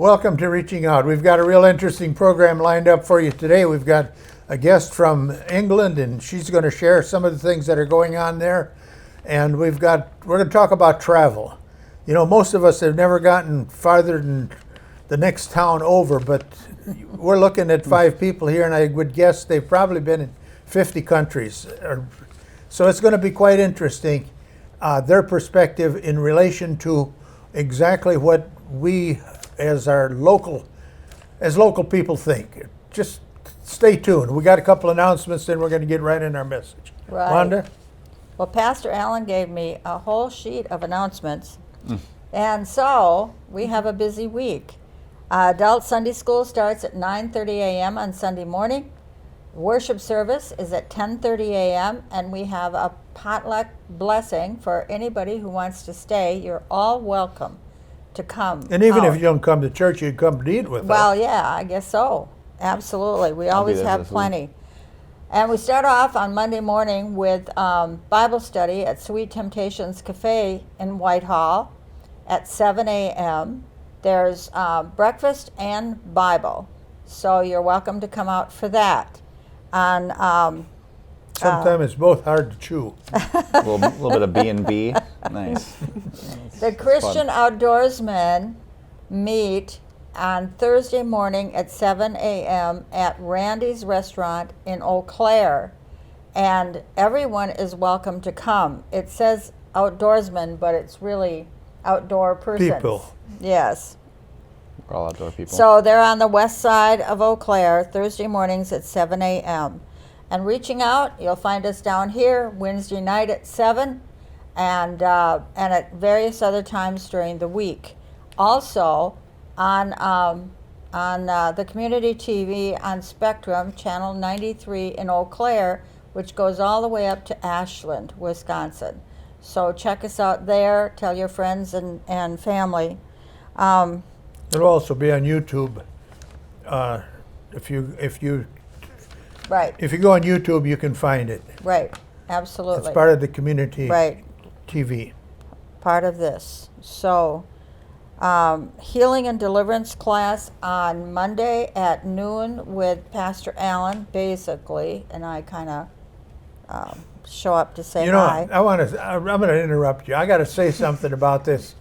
Welcome to Reaching Out. We've got a real interesting program lined up for you today. We've got a guest from England, and she's going to share some of the things that are going on there. And we're going to talk about travel. You know, most of us have never gotten farther than the next town over, but we're looking at 5 people here, and I would guess they've probably been in 50 countries. So it's going to be quite interesting, their perspective in relation to exactly what we as local people think. Just stay tuned. We got a couple announcements, then we're going to get right in our message. Right. Wanda? Well, Pastor Allen gave me a whole sheet of announcements, and so we have a busy week. Adult Sunday School starts at 9:30 a.m. on Sunday morning. Worship service is at 10:30 a.m. and we have a potluck blessing for anybody who wants to stay. You're all welcome to come. And even out. if you don't come to church, you come to eat with us. Well, yeah, I guess so. Absolutely. We always have plenty. And we start off on Monday morning with Bible study at Sweet Temptations Cafe in Whitehall at 7 a.m. There's breakfast and Bible. So you're welcome to come out for that. And sometimes it's both hard to chew. A little bit of B&B. Nice. The Christian Outdoorsmen meet on Thursday morning at 7 a.m. at Randy's Restaurant in Eau Claire, and everyone is welcome to come. It says outdoorsmen, but it's really outdoor persons. People. Yes. We're all outdoor people. So they're on the west side of Eau Claire, Thursday mornings at 7 a.m. And Reaching Out, you'll find us down here Wednesday night at 7 and at various other times during the week. Also, on the community TV on Spectrum, channel 93 in Eau Claire, which goes all the way up to Ashland, Wisconsin. So check us out there. Tell your friends and family. It'll also be on YouTube. If you Right. If you go on YouTube, you can find it. Right. Absolutely. It's part of the community Right. TV. Part of this. So, healing and deliverance class on Monday at noon with Pastor Allen, basically, and I kind of show up to say hi. I'm going to interrupt you. I got to say something about this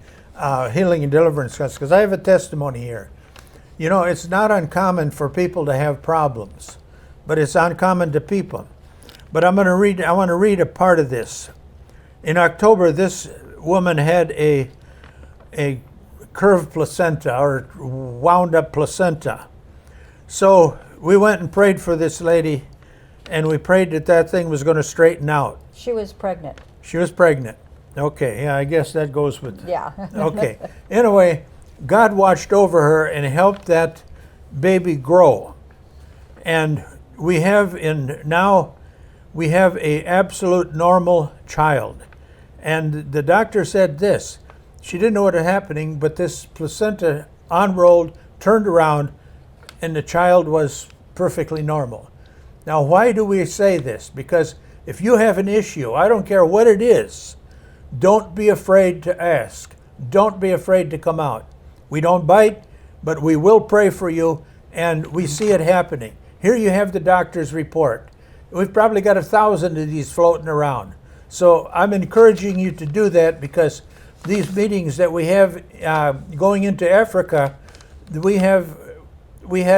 healing and deliverance class because I have a testimony here. You know, it's not uncommon for people to have problems, but it's uncommon to people. But I want to read a part of this. In October, this woman had a curved placenta or wound up placenta. So we went and prayed for this lady, and we prayed that thing was going to straighten out. She was pregnant. She was pregnant. Okay, yeah, I guess that goes with. Yeah. Okay. Anyway, God watched over her and helped that baby grow. And we have a absolute normal child. And the doctor said this. She didn't know what was happening, but this placenta unrolled, turned around, and the child was perfectly normal. Now, why do we say this? Because if you have an issue, I don't care what it is, don't be afraid to ask. Don't be afraid to come out. We don't bite, but we will pray for you, and we see it happening. Here you have the doctor's report. We've probably got 1,000 of these floating around. So I'm encouraging you to do that because these meetings that we have going into Africa, we had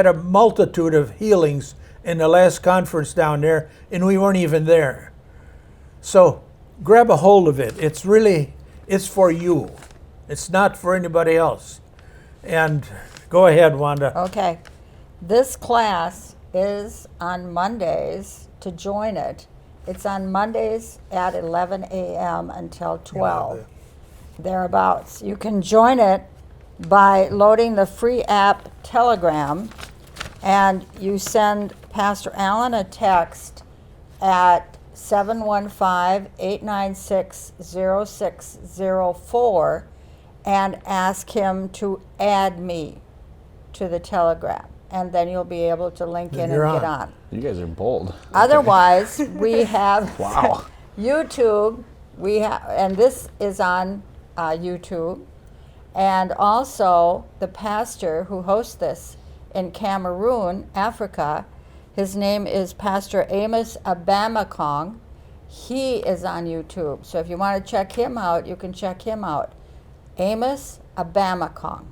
a multitude of healings in the last conference down there, and we weren't even there. So grab a hold of it. It's for you. It's not for anybody else. And go ahead, Wanda. Okay. This class is on Mondays. To join it, it's on Mondays at 11 a.m. until 12, thereabouts. You can join it by loading the free app Telegram, and you send Pastor Allen a text at 715-896-0604 and ask him to add me to the Telegram. And then you'll be able to link in and get on. You guys are bold. Otherwise, we have Wow. YouTube. And this is on YouTube. And also the pastor who hosts this in Cameroon, Africa, his name is Pastor Amos Abamakong. He is on YouTube. So if you want to check him out, you can check him out. Amos Abamakong.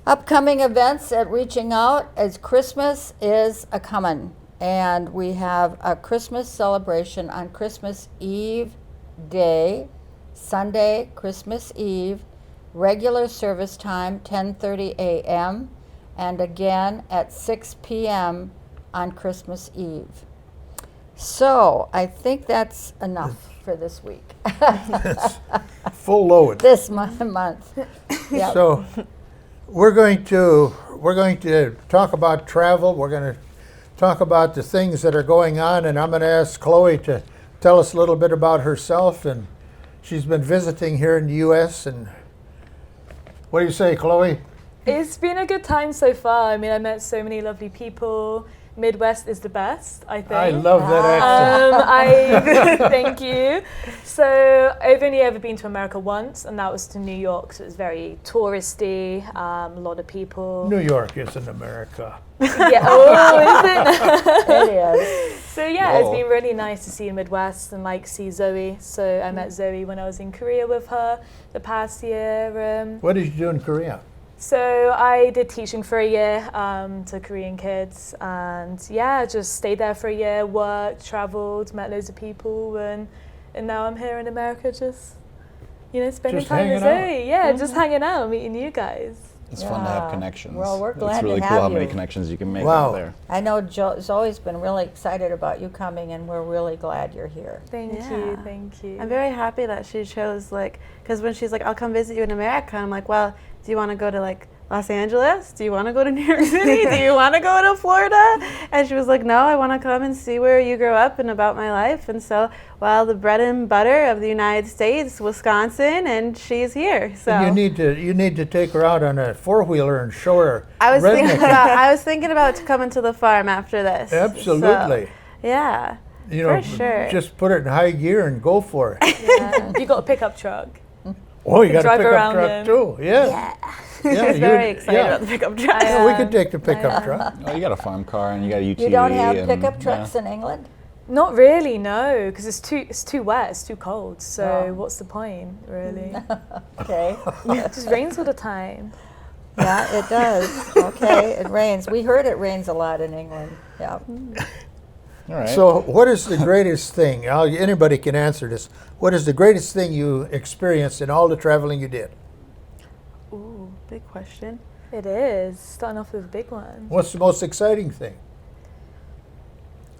Upcoming events at Reaching Out as Christmas is a-comin'. And we have a Christmas celebration on Christmas Eve day, Sunday, Christmas Eve, regular service time, 10:30 a.m., and again at 6 p.m. on Christmas Eve. So I think that's enough for this week. Full load. This month. Yep. So we're going to talk about travel. We're going to talk about the things that are going on, and I'm going to ask Chloe to tell us a little bit about herself. And she's been visiting here in the U.S. And what do you say, Chloe? It's been a good time so far. I mean, I met so many lovely people. Midwest is the best, I think. I love that accent. Thank you. So I've only ever been to America once, and that was to New York. So it was very touristy, a lot of people. New York isn't America. Yeah, oh, is it? It is. So yeah, it's Whoa. been really nice to see the Midwest and like see Zoe. So I met Zoe when I was in Korea with her the past year. What did you do in Korea? So I did teaching for a year to Korean kids, and yeah, just stayed there for a year, worked, traveled, met loads of people, and now I'm here in America, just spending Just time with hanging out. Zoe. Yeah, just hanging out, meeting you guys. It's fun to have Yeah. connections. Well, we're glad it's really to cool have how many you. connections you can make Wow. out there. I know Zoe's been really excited about you coming, and we're really glad you're here. Thank Yeah. you, thank you. I'm very happy that she chose, because when she's like, I'll come visit you in America, I'm like, well, do you want to go to Los Angeles? Do you want to go to New York City? Do you want to go to Florida? And she was like, no, I want to come and see where you grew up and about my life. And so, well, the bread and butter of the United States, Wisconsin, and she's here. So And you need to take her out on a four-wheeler and show her I was redneck. thinking about coming to the farm after this. Absolutely. So, yeah. You know, for sure. just put it in high gear and go for it. Yeah. You got a pickup truck. Oh, you got a drive pickup around truck in. too. Yeah. Yeah, She's very excited about the pickup truck. Yeah, we could take the pickup truck. Oh, you got a farm car and you got a UTV. You don't have and, pickup trucks in England? Not really, no, because it's too wet, it's too cold. So Oh. what's the point, really? Okay. It just rains all the time. Yeah, it does. Okay, it rains. We heard it rains a lot in England. Yeah. All right. So, what is the greatest thing? Anybody can answer this. What is the greatest thing you experienced in all the traveling you did? Ooh, big question. It is, starting off with a big one. What's the most exciting thing?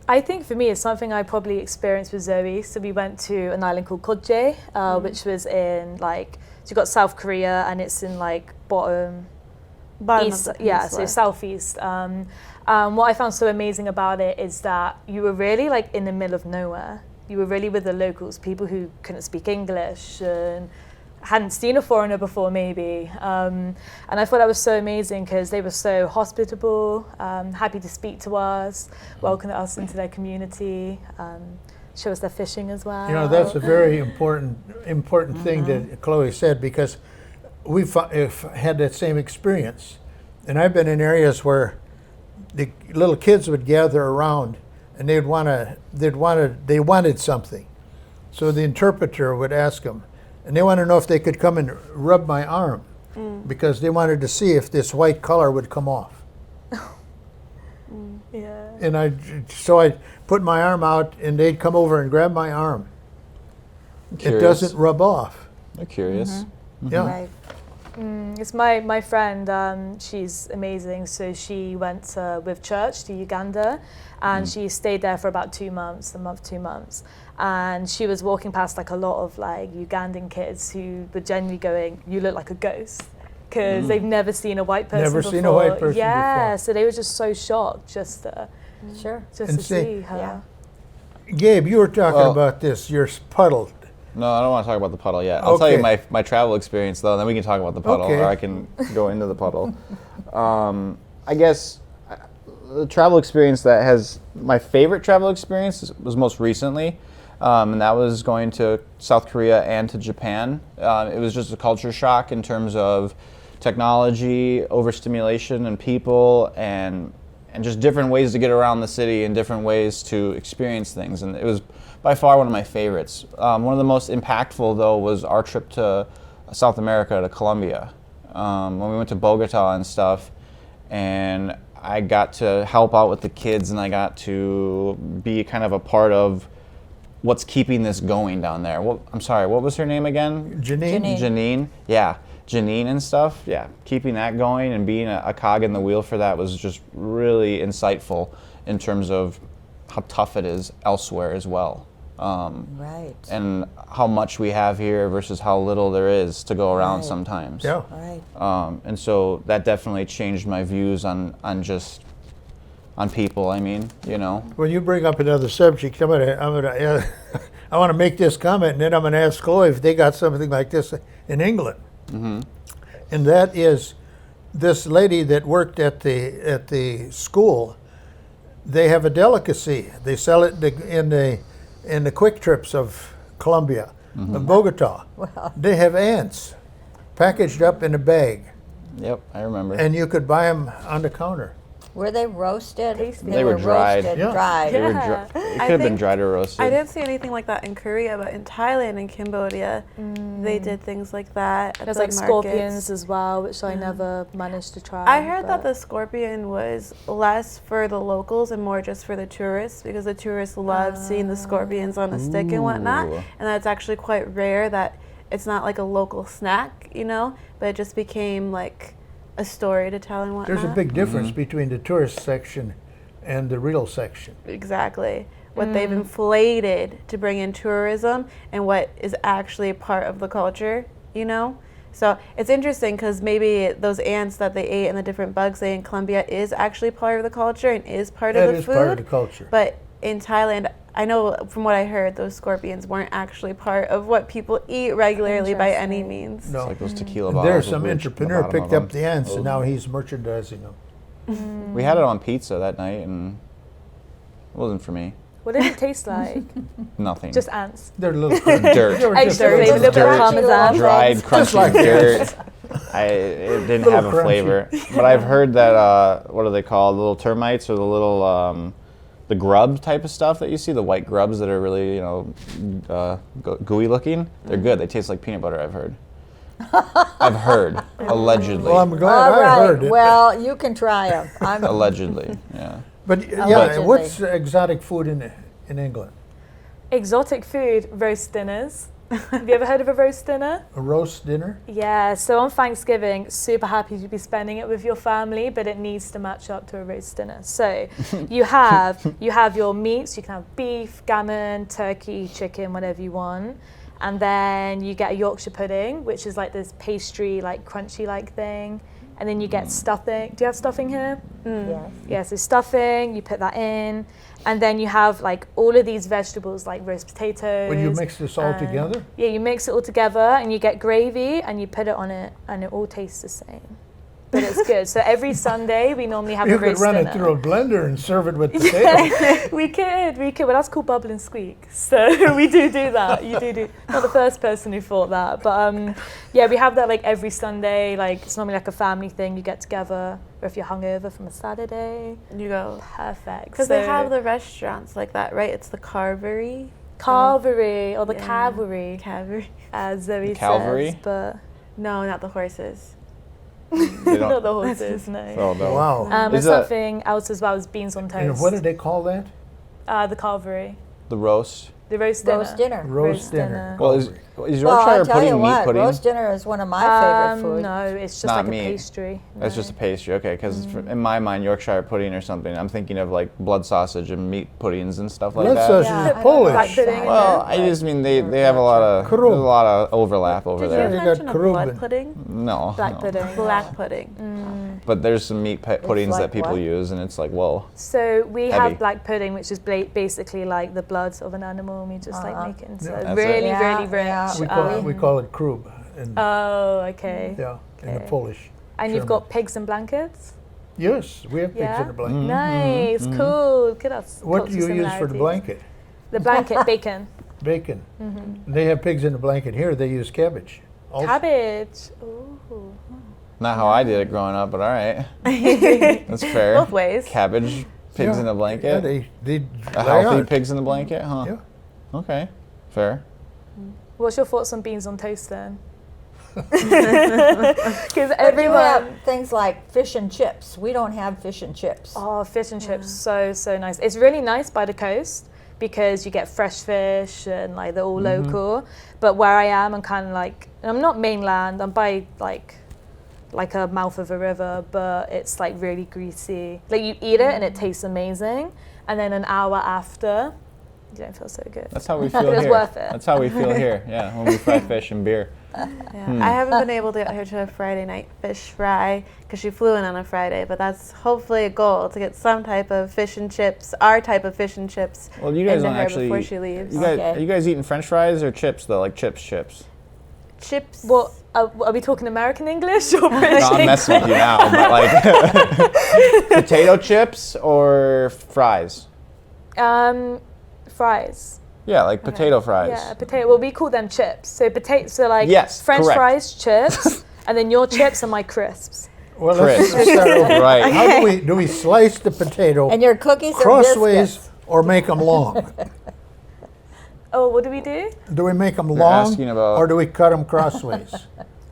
I think for me, it's something I probably experienced with Zoe. So we went to an island called Kodje, which was in so you got South Korea, and it's in bottom east, of the yeah, so peninsula. southeast. What I found so amazing about it is that you were really in the middle of nowhere. You were really with the locals, people who couldn't speak English and hadn't seen a foreigner before maybe. And I thought that was so amazing because they were so hospitable, happy to speak to us, welcome us into their community, show us their fishing as well. You know, that's a very important thing that Chloe said, because we've had that same experience. And I've been in areas where the little kids would gather around and they wanted something. So the interpreter would ask them, and they want to know if they could come and rub my arm because they wanted to see if this white color would come off. Yeah. And I put my arm out and they'd come over and grab my arm. Curious. It doesn't rub off. They're curious. Yeah. Right. It's my friend, she's amazing. So she went with church to Uganda, and she stayed there for about 2 months, 2 months. And she was walking past a lot of Ugandan kids who were genuinely going, "You look like a ghost," because they've never seen a white person Never before. seen a white person yeah, before. so they were just so shocked just Sure. to And see her. Yeah. Gabe, you were talking Well- about this, your puddle. No, I don't want to talk about the puddle yet. I'll tell you Okay. my travel experience, though, and then we can talk about the puddle, Okay. or I can go into the puddle. I guess the travel experience that has my favorite travel experience was most recently. and that was going to South Korea and to Japan. It was just a culture shock in terms of technology, overstimulation, and people, and just different ways to get around the city and different ways to experience things. And it was by far one of my favorites. One of the most impactful, though, was our trip to South America, to Colombia, when we went to Bogota and stuff, and I got to help out with the kids, and I got to be kind of a part of what's keeping this going down there. I'm sorry, what was her name again? Janine? Janine, yeah. Janine and stuff, yeah. Keeping that going and being a cog in the wheel for that was just really insightful in terms of how tough it is elsewhere as well. Right. And how much we have here versus how little there is to go around sometimes. Yeah. Right. And so that definitely changed my views on people. I mean, you know. When you bring up another subject, I want to make this comment, and then I'm going to ask Chloe if they got something like this in England. Mm-hmm. And that is this lady that worked at the school. They have a delicacy. They sell it in the quick trips of Colombia, of Bogota. Wow. They have ants packaged up in a bag, Yep, I remember. and you could buy them on the counter. Were they roasted? Tasty. They were dried. Roasted, Yeah. dried. They were Yeah. it I could have been think- dried or roasted. I didn't see anything like that in Korea, but in Thailand and Cambodia, they did things like that. At There's the like markets. scorpions as well, which I never managed to try. I heard that but- the scorpion was less for the locals and more just for the tourists, because the tourists love seeing the scorpions on a stick and whatnot. Ooh. And that's actually quite rare that it's not like a local snack, you know, but it just became like a story to tell and whatnot. There's a big difference between the tourist section and the real section. Exactly. What they've inflated to bring in tourism and what is actually part of the culture, you know? So it's interesting because maybe those ants that they ate and the different bugs they ate in Colombia is actually part of the culture and is part That of the is food. part of the culture. But in Thailand, I know from what I heard, those scorpions weren't actually part of what people eat regularly by any Interesting. means. No. It's like those tequila And bottles. there's with some bleach at the entrepreneur bottom picked of up them. the ants, and now he's merchandising them. We had it on pizza that night, and it wasn't for me. What did it taste like? Nothing. Just ants. They're little Dirt. They were Egg just dirt, little a little bit of dirt. parmesan. Dried, crunchy like dirt. It didn't Little have a crunchy. flavor. But I've heard that, what are they called? Little termites or the little, the grub type of stuff that you see, the white grubs that are really, you know, gooey looking. They're good. They taste like peanut butter, I've heard. I've heard. Allegedly. Well, I'm glad All I right. heard it. Well, you can try them. Allegedly, yeah. But yeah, Allegedly. what's exotic food in England? Exotic food, roast dinners. Have you ever heard of a roast dinner? A roast dinner? Yeah, so on Thanksgiving, super happy to be spending it with your family, but it needs to match up to a roast dinner. So you have your meats, you can have beef, gammon, turkey, chicken, whatever you want. And then you get a Yorkshire pudding, which is like this pastry, like crunchy like thing. And then you get stuffing. Do you have stuffing here? Yes. Yeah, so stuffing, you put that in. And then you have like all of these vegetables like roast potatoes. When you mix this all together? Yeah, you mix it all together and you get gravy and you put it on it and it all tastes the same. But it's good. So every Sunday we normally have You a could roast run dinner. it through a blender and serve it with potatoes. we could. Well, that's called bubble and squeak. So we do that. You do. Not the first person who thought that, but yeah, we have that like every Sunday. Like it's normally like a family thing. You get together, or if you're hungover from a Saturday, You go. perfect. Because they have the restaurants like that, right? It's the carvery. cavalry or the Yeah. cavalry, Cavalry. as Zoe Cavalry? says, but No, not the horses. They don't- not the horses. No. Oh, no. Wow. And Is that- something else as well as beans on And toast. what did they call that? The cavalry, The roast. the roast dinner. Roast dinner. Roast dinner. dinner. Well, is Well, Yorkshire I'll tell you pudding meat what, pudding? roast dinner is one of my favorite food. No, it's just Not like meat. a pastry. That's No. just a pastry, okay? Because in my mind, Yorkshire pudding or something, I'm thinking of like blood sausage and meat puddings and stuff like Blood that. sausage Yeah, is I don't Polish. Black pudding. Well, I just mean they have a lot of Krupp. there's a lot of overlap over Did you there. You got mention a blood Kruppen. pudding? No, Black no. pudding. Black pudding. But there's some meat puddings like that people what? use, and it's like, whoa. So we Heavy. have black pudding, which is basically like the blood of an animal, and we just like make it into Yeah. That's really, it. really Yeah, yeah. rich. We call it krub in, Oh, okay. yeah, in the okay. Polish. And you've German. got pigs and blankets. Yes, we have pigs Yeah? in the blanket. Nice, cool. Good. That's What do cultural you use for the similarities. blanket? The blanket, bacon. bacon. They have pigs in a blanket. Here they use cabbage. Also. Cabbage. Ooh. Not how I did it growing up, but all right. That's fair. Both ways. Cabbage, pigs Yeah. in a blanket. Yeah, they a lay healthy out. pigs in the blanket, huh? Yeah. Okay, fair. What's your thoughts on beans on toast then? Because But you everyone. have things like fish and chips. We don't have fish and chips. Oh, fish and chips, so nice. It's really nice by the coast because you get fresh fish and like they're all local. But where I am, I'm kind of like, I'm not mainland. I'm by like a mouth of a river, but it's like really greasy. Like you eat it and it tastes amazing, and then an hour after, you don't feel so good. That's how we feel But it's here. worth it. That's how we feel here. Yeah, when we fry fish and beer. Yeah. I haven't been able to get her to a Friday night fish fry because she flew in on a Friday, but that's hopefully a goal to get some type of fish and chips, our type of fish and chips, Well, you guys into don't her actually. before she leaves. You guys, Okay. Are you guys eating French fries or chips though? Like chips. Chips. Well, are we talking American English or British No, I'm English? messing with you now, but like potato chips or fries. Fries. Yeah, like potato fries. Yeah, potato. Well, we call them chips. So so like Yes, French correct. fries, chips, and then your chips are my crisps. Well, let's Crisp. start over. Right. How do we slice the potato And your cookies are crossways biscuits. or make them long? Oh, what do we do? Do we make them long asking about- or do we cut them crossways?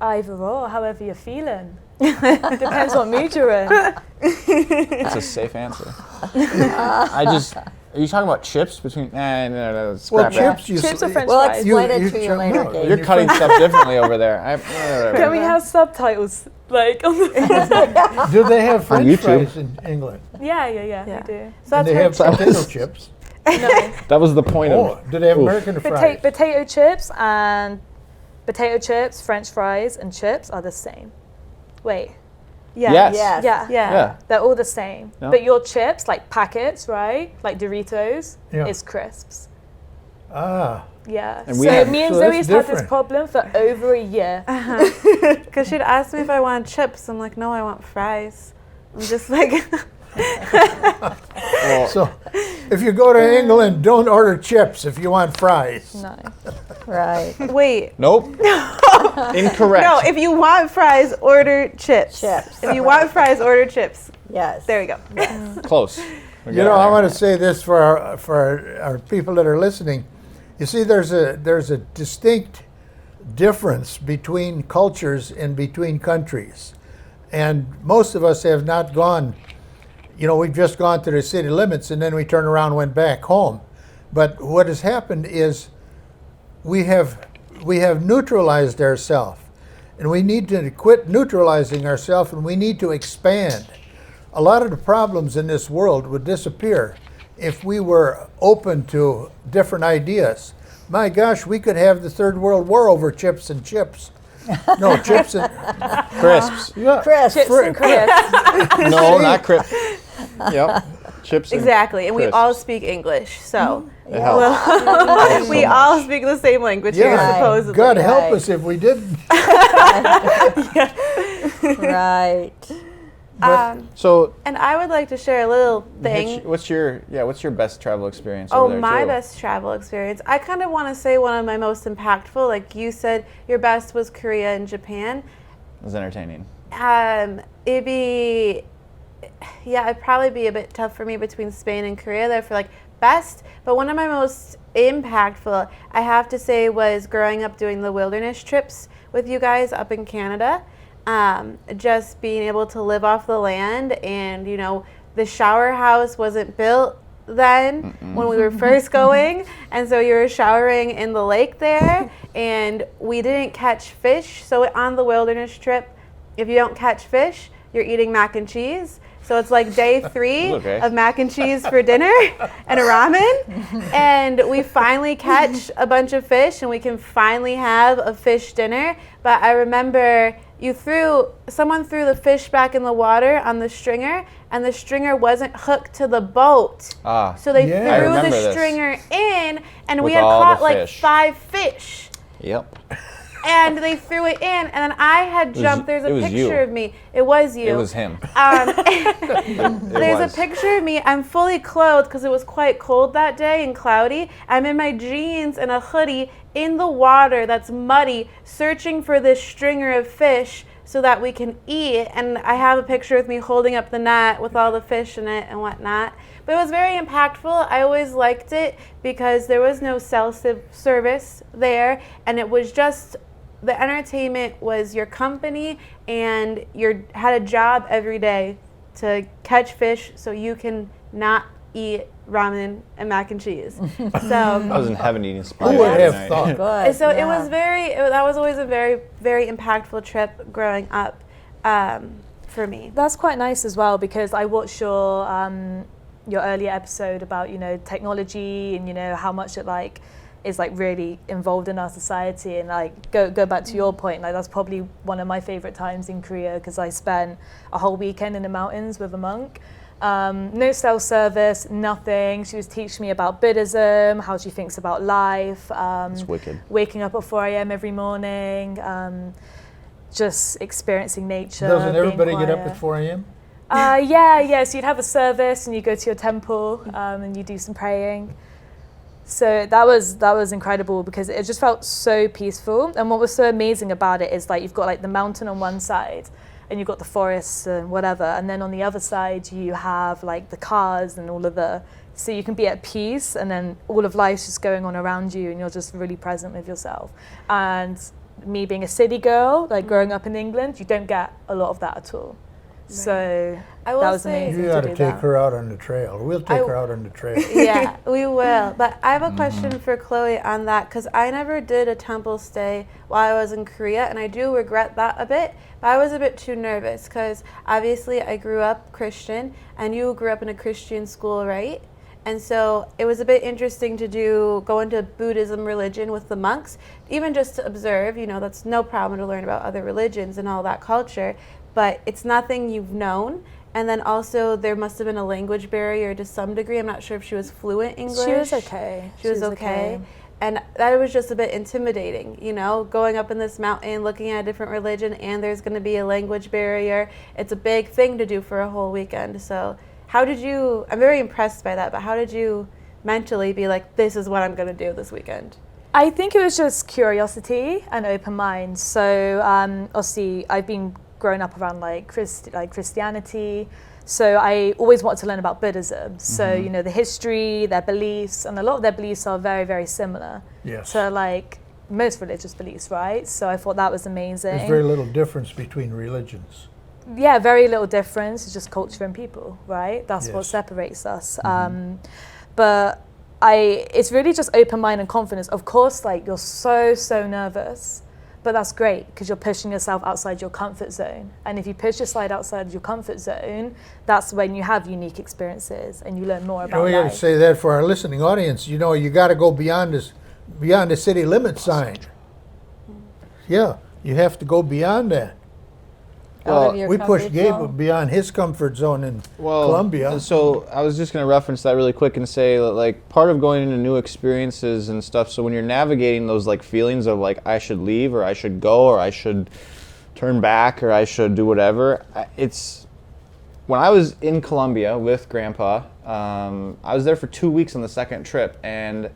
Either or, however you're feeling. Depends what mood you're in. That's a safe answer. Are you talking about chips between? No, Well, scrap that. chips, you Chips s- or French We'll fries? explain it to you chop- later, no, Dave. You're cutting stuff differently over there. Can we have subtitles? Like on the Do they have On French YouTube. fries in England? Yeah, Yeah. we do. So And that's they her have potato chips. No. That was the point Oh, of. do they have Oof. American fries? Potato chips and potato chips, French fries, and chips are the same. Wait, Yeah. Yes. Yes. Yeah. Yeah. they're all the same. Yeah. But your chips, like packets, right? Like Doritos, Yeah. is crisps. Ah, Yeah. And we so have- me and so that's Zoe's had this different. problem for over a year. Because she'd ask me if I wanted chips. I'm like, no, I want fries. I'm just like, Well, so if you go to England, don't order chips if you want fries. No. Right. wait. nope. Incorrect. No, if you want fries, order chips. Chips. If you want fries, order chips. Yes. There we go. Close. We You got know, it I there. want to say this for our people that are listening. You see, there's a distinct difference between cultures and between countries, and most of us have not gone. You know, we've just gone to the city limits and then we turned around and went back home. But what has happened is we have neutralized ourselves, and we need to quit neutralizing ourselves, and we need to expand. A lot of the problems in this world would disappear if we were open to different ideas. My gosh, we could have the Third World War over chips and chips. No, chips and Crisps. yeah, Chris. Chips and crisps. No, not crisps. Yep. Chips. And Exactly. And we crisps. all speak English. So It helps. we all speak the same language here, Yeah, supposedly. God help Right. us if we didn't. Right. So, And I would like to share a little thing. what's your best travel experience? Oh, over there my too? best travel experience. I kind of want to say one of my most impactful. Like you said, your best was Korea and Japan. It was entertaining. It'd probably be a bit tough for me between Spain and Korea there for like best. But one of my most impactful, I have to say, was growing up doing the wilderness trips with you guys up in Canada. Just being able to live off the land, and you know, the shower house wasn't built then when we were first going, and so you were showering in the lake there, and we didn't catch fish. So on the wilderness trip, if you don't catch fish, you're eating mac and cheese. So it's like day 3 Okay. of mac and cheese for dinner and a ramen. And we finally catch a bunch of fish and we can finally have a fish dinner. But I remember someone threw the fish back in the water on the stringer, and the stringer wasn't hooked to the boat. Ah. So they Yeah. I threw remember the this. stringer in, and we With had all caught the like fish. 5 fish. Yep. and they threw it in, and then I had jumped. There's a picture of me. It was you. It was him. There's a picture of me. I'm fully clothed because it was quite cold that day and cloudy. I'm in my jeans and a hoodie in the water that's muddy, searching for this stringer of fish so that we can eat. And I have a picture with me holding up the net with all the fish in it and whatnot. But it was very impactful. I always liked it because there was no cell service there, and it was just, the entertainment was your company, and you had a job every day to catch fish so you can not eat ramen and mac and cheese. So I was in heaven eating spaghetti. Who would have thought? Good. So yeah. it was that was always a very, very impactful trip growing up for me. That's quite nice as well, because I watched your earlier episode about, technology and, how much it is really involved in our society, and go back to your point, that's probably one of my favorite times in Korea, because I spent a whole weekend in the mountains with a monk. No cell service, nothing. She was teaching me about Buddhism, how she thinks about life. It's wicked. Waking up at 4 a.m. every morning, just experiencing nature. Doesn't being everybody get up quiet. at 4 a.m.? Yeah. So you'd have a service and you go to your temple and you do some praying. So that was incredible, because it just felt so peaceful. And what was so amazing about it is you've got the mountain on one side, and you've got the forests and whatever, and then on the other side you have the cars and all of so you can be at peace, and then all of life's just going on around you, and you're just really present with yourself. And me being a city girl, growing up in England, you don't get a lot of that at all. Right. So that was amazing. You got to do take that. her out on the trail. We'll take her out on the trail. Yeah, we will. But I have a question for Chloe on that, because I never did a temple stay while I was in Korea, and I do regret that a bit. But I was a bit too nervous, because obviously I grew up Christian, and you grew up in a Christian school, right? And so it was a bit interesting to go into Buddhism religion with the monks, even just to observe. That's no problem to learn about other religions and all that culture, but it's nothing you've known. And then also there must have been a language barrier to some degree. I'm not sure if she was fluent English. She was okay. She was okay. And that was just a bit intimidating, going up in this mountain, looking at a different religion, and there's going to be a language barrier. It's a big thing to do for a whole weekend. So I'm very impressed by that, but how did you mentally be this is what I'm going to do this weekend? I think it was just curiosity and open mind. So obviously I've been growing up around Christianity, so I always wanted to learn about Buddhism. So the history, their beliefs, and a lot of their beliefs are very, very similar to most religious beliefs, right? So I thought that was amazing. There's very little difference between religions. Yeah, very little difference. It's just culture and people, right? That's what Yes. separates us. But it's really just open mind and confidence. Of course, you're so nervous, but that's great, because you're pushing yourself outside your comfort zone. And if you push yourself outside your comfort zone, that's when you have unique experiences and you learn more about We got to life. say that for our listening audience. You got to go beyond the city limit sign. Yeah, you have to go beyond that. Out of your We pushed comfort Gabe zone. beyond his comfort zone in Colombia. So I was just going to reference that really quick and say that, part of going into new experiences and stuff, so when you're navigating those feelings of I should leave, or I should go, or I should turn back, or I should do whatever, it's when I was in Colombia with Grandpa, I was there for 2 weeks on the second trip, and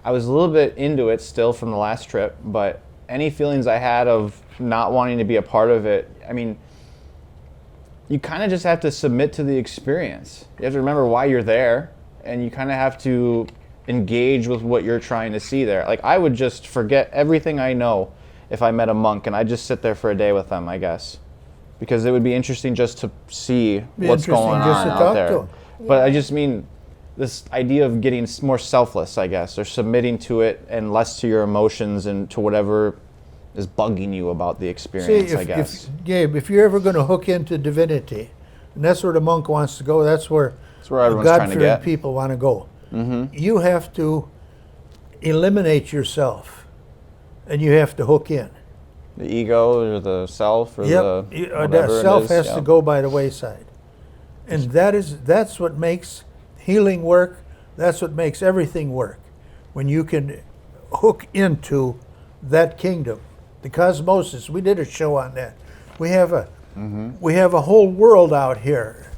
I was a little bit into it still from the last trip, but any feelings I had of not wanting to be a part of it, you kind of just have to submit to the experience. You have to remember why you're there, and you kind of have to engage with what you're trying to see there. I would just forget everything I know if I met a monk, and I'd just sit there for a day with them, I guess. Because it would be interesting just to see what's going on out there. But I just mean this idea of getting more selfless, I guess, or submitting to it and less to your emotions and to whatever is bugging you about the experience, I guess. Gabe, if you're ever going to hook into divinity, and that's where the monk wants to go, that's where everyone's trying to get. people want to go. You have to eliminate yourself, and you have to hook in. The ego or the self or That whatever self it is. has to go by the wayside. And that's what makes healing work. That's what makes everything work. When you can hook into that kingdom the cosmosis. We did a show on that. We have a whole world out here.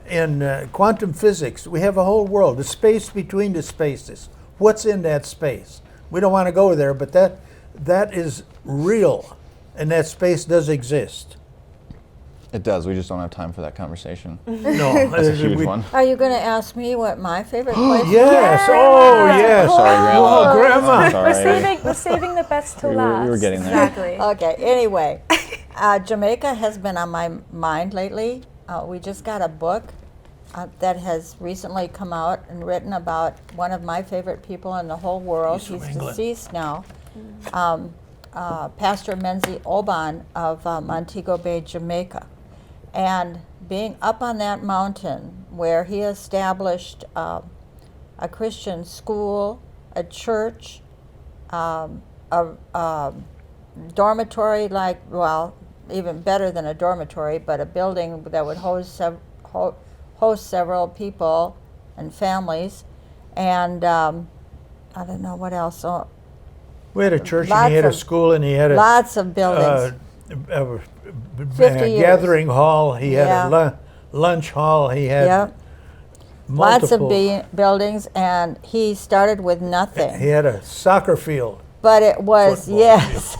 In quantum physics, we have a whole world, the space between the spaces. What's in that space? We don't want to go there, but that is real, and that space does exist. It does. We just don't have time for that conversation. No, That's a huge one. Are you going to ask me what my favorite place is? Yes. Oh, yes. Sorry, Grandma. Oh, Grandma. I'm sorry. We're saving the best till We last. were getting there. Exactly. Okay, anyway, Jamaica has been on my mind lately. We just got a book that has recently come out and written about one of my favorite people in the whole world. He's from He's England. deceased now. Pastor Menzies Oban of Montego Bay, Jamaica. And being up on that mountain where he established a Christian school, a church, a dormitory, even better than a dormitory, but a building that would host several people and families, and I don't know what else. So We had a church, and Lots he had a of- school, and he had a lots of buildings. 50 years. gathering hall. He had Yeah. a lunch hall. He had Yep. Lots of multiple. buildings, and he started with nothing. He had a soccer field. But it was, Football yes.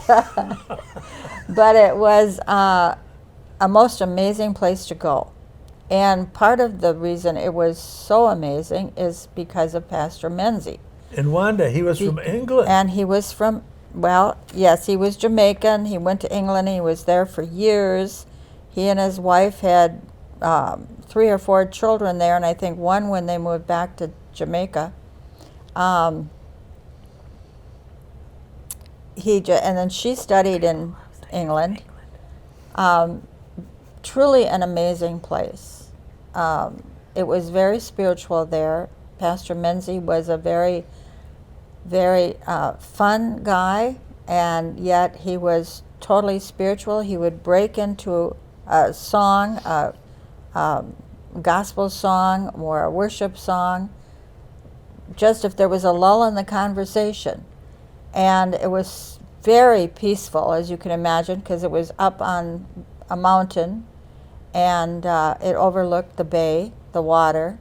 But it was a most amazing place to go. And part of the reason it was so amazing is because of Pastor Menzies. In Wanda, he was from England. And he was from, well, yes, he was Jamaican. He went to England. He was there for years. He and his wife had 3 or 4 children there, and I think one when they moved back to Jamaica. And then she studied in England. Truly an amazing place. It was very spiritual there. Pastor Menzies was a very, very fun guy, and yet he was totally spiritual. He would break into a song, a gospel song or a worship song, just if there was a lull in the conversation. And it was very peaceful, as you can imagine, because it was up on a mountain, and it overlooked the bay, the water,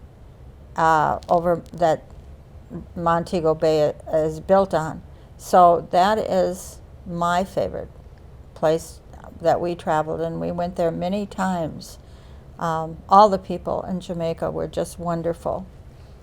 over that Montego Bay is built on. So that is my favorite place that we traveled, and we went there many times. All the people in Jamaica were just wonderful.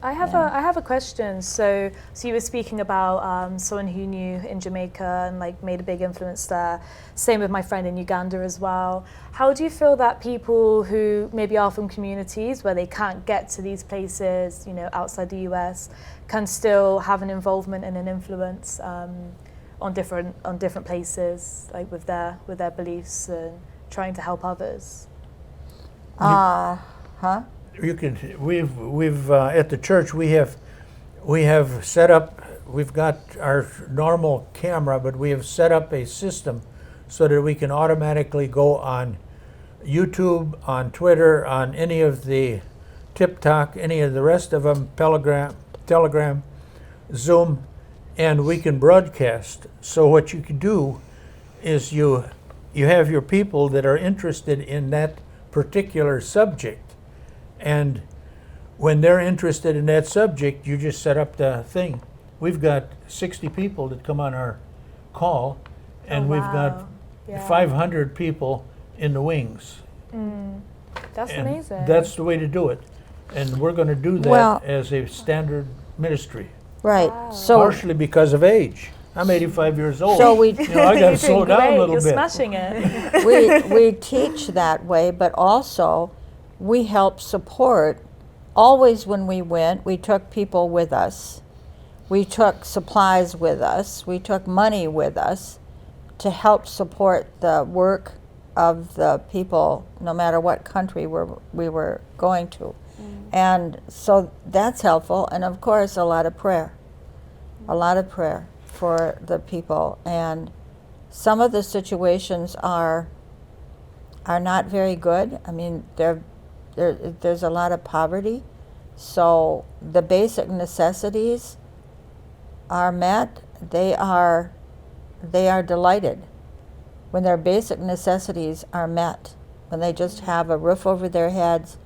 I have a question. So you were speaking about someone who knew in Jamaica and made a big influence there. Same with my friend in Uganda as well. How do you feel that people who maybe are from communities where they can't get to these places, outside the US, can still have an involvement and an influence on different places, with their beliefs and trying to help others? You can. We've at the church we have set up. We've got our normal camera, but we have set up a system so that we can automatically go on YouTube, on Twitter, on any of the TikTok, any of the rest of them, Telegram, Zoom, and we can broadcast. So what you can do is you have your people that are interested in that particular subject. And when they're interested in that subject, you just set up the thing. We've got 60 people that come on our call, and we've got 500 people in the wings. That's And amazing. that's the way to do it. And we're going to do that Well- as a standard ministry, Right. Wow. So partially because of age. I'm 85 years old. So we- I got to You're slow doing down great. a little You're bit. smashing it. we teach that way, but also we help support. Always when we went, we took people with us. We took supplies with us. We took money with us to help support the work of the people, no matter what country we were going to. And so that's helpful. And of course, a lot of prayer for the people. And some of the situations are not very good. I mean, there's a lot of poverty. So the basic necessities are met. They are delighted. when their basic necessities are met, when they just have a roof over their heads,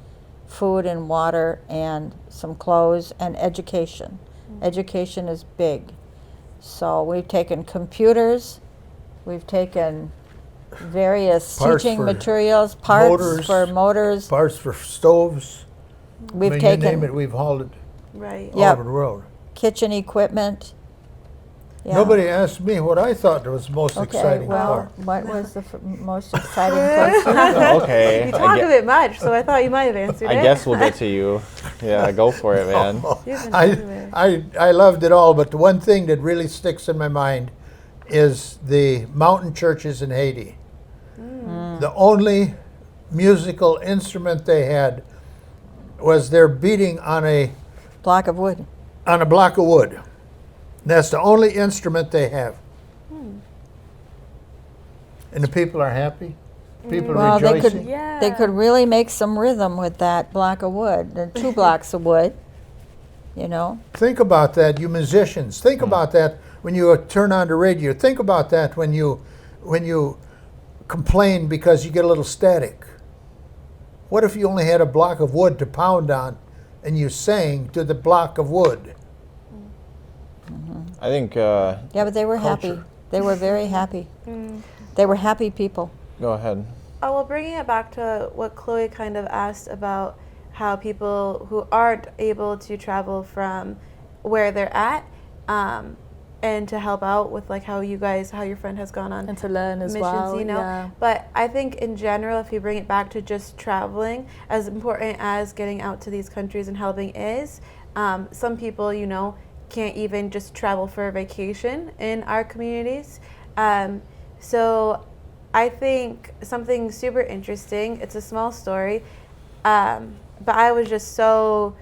food and water and some clothes and education. Education is big. So we've taken computers, we've taken various Parts teaching for materials, parts motors, for motors. Parts for stoves. We've I mean, taken you name it, we've hauled it Right. all Yep. over the world. kitchen equipment. Yeah. Nobody asked me what I thought was the most Okay, exciting well, part. what was the most exciting question? Okay. You talk a bit much, so I thought you might have answered I it. guess we'll get to you. Yeah, go for it, man. You've been everywhere. I loved it all, but the one thing that really sticks in my mind is the mountain churches in Haiti. The only musical instrument they had was their beating on a Block of wood. block of wood. That's the only instrument they have. And the people are happy. People Well, are they rejoicing. could Yeah. they could really make some rhythm with that block of wood, the 2 blocks of wood. You know, Think about that, you musicians. Think about that when you turn on the radio. Think about that when you complain because you get a little static. What if you only had a block of wood to pound on and you sang to the block of wood? I think, yeah, but they were happy. Culture. They were very happy. They were happy people. go ahead. Oh, well, bringing it back to what Chloe kind of asked about how people who aren't able to travel from where they're at, and to help out with like how your friend has gone on And to learn as missions, well. you know. Yeah. But I think in general, if you bring it back to just traveling, as important as getting out to these countries and helping is, some people, you know, can't even just travel for a vacation in our communities. So I think something super interesting, it's a small story, but I was just so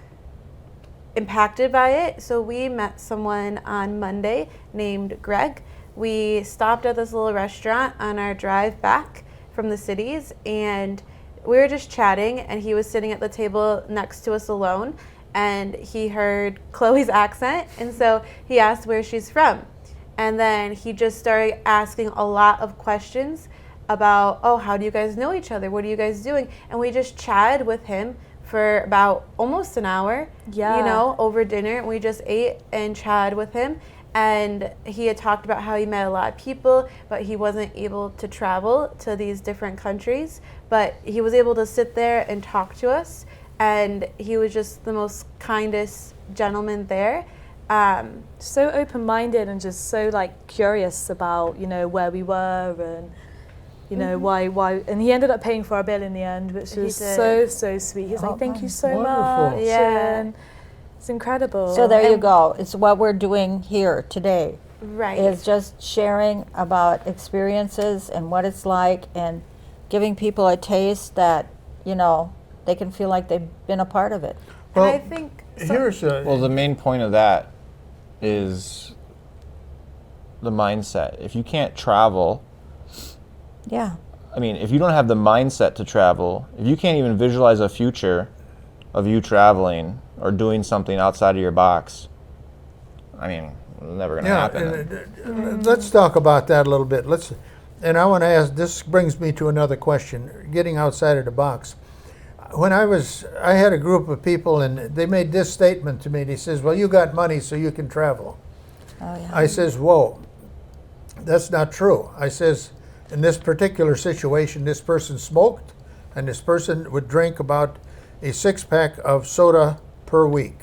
impacted by it. So we met someone on Monday named Greg. We stopped at this little restaurant on our drive back from the cities, and we were just chatting, and he was sitting at the table next to us alone, and he heard Chloe's accent, and so he asked where she's from. And then he just started asking a lot of questions about, oh, how do you guys know each other? What are you guys doing? And we just chatted with him for about almost an hour, Yeah. you know, over dinner. We just ate and chatted with him. And he had talked about how he met a lot of people, but he wasn't able to travel to these different countries. But he was able to sit there and talk to us. And he was just the most kindest gentleman there. So open-minded and just so like curious about, you know, where we were and, you know, why, and he ended up paying for our bill in the end, which He was did. so sweet. He's Oh, like, thank you so wonderful. much. Yeah. And it's incredible. So there you And- go. It's what we're doing here today. Right. Is just sharing about experiences and what it's like and giving people a taste that, you know, they can feel like they've been a part of it. And I Well, think here's a, Well, the main point of that is the mindset. If you can't travel, Yeah. I mean, if you don't have the mindset to travel, if you can't even visualize a future of you traveling or doing something outside of your box, I mean, it's never going to happen. and, let's talk about that a little bit. And I want to ask, this brings me to another question, getting outside of the box. When I had a group of people and they made this statement to me. They says, well, you got money so you can travel. Oh, yeah. I says, whoa, that's not true. I says, in this particular situation, this person smoked and this person would drink about a 6-pack of soda per week.